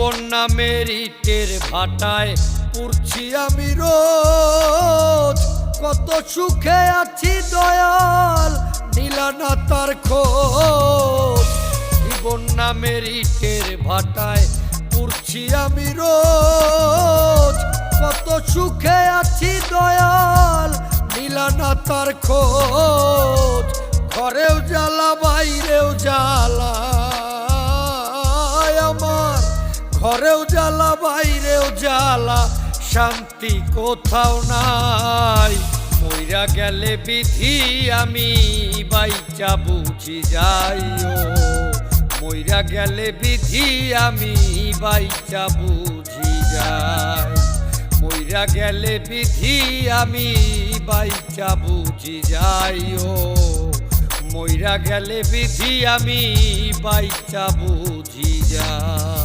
জীবন নামের ইটের ভাটায় পুড়ছি আমি রোজ। কত সুখে আছি দয়াল নিলা না তার খোঁজ। জীবন নামের ইটের ভাটায় পুড়ছি আমি রোজ। কত সুখে আছি দয়াল নিলা না তার খোঁজ। ঘরেও জ্বালা বাইরেও জ্বালা আমার, ঘরেও জ্বালা বাইরেও জ্বালা, শান্তি কোথাও নাই। মইরা গেলে বিধি আমি বাইচা বুঝি যাইও। মইরা গেলে বিধি আমি বাইচা বুঝি যাই। মইরা গেলে বিধি আমি বাইচা বুঝি যাইও। মইরা গেলে বিধি আমি বাইচা বুঝি যাই।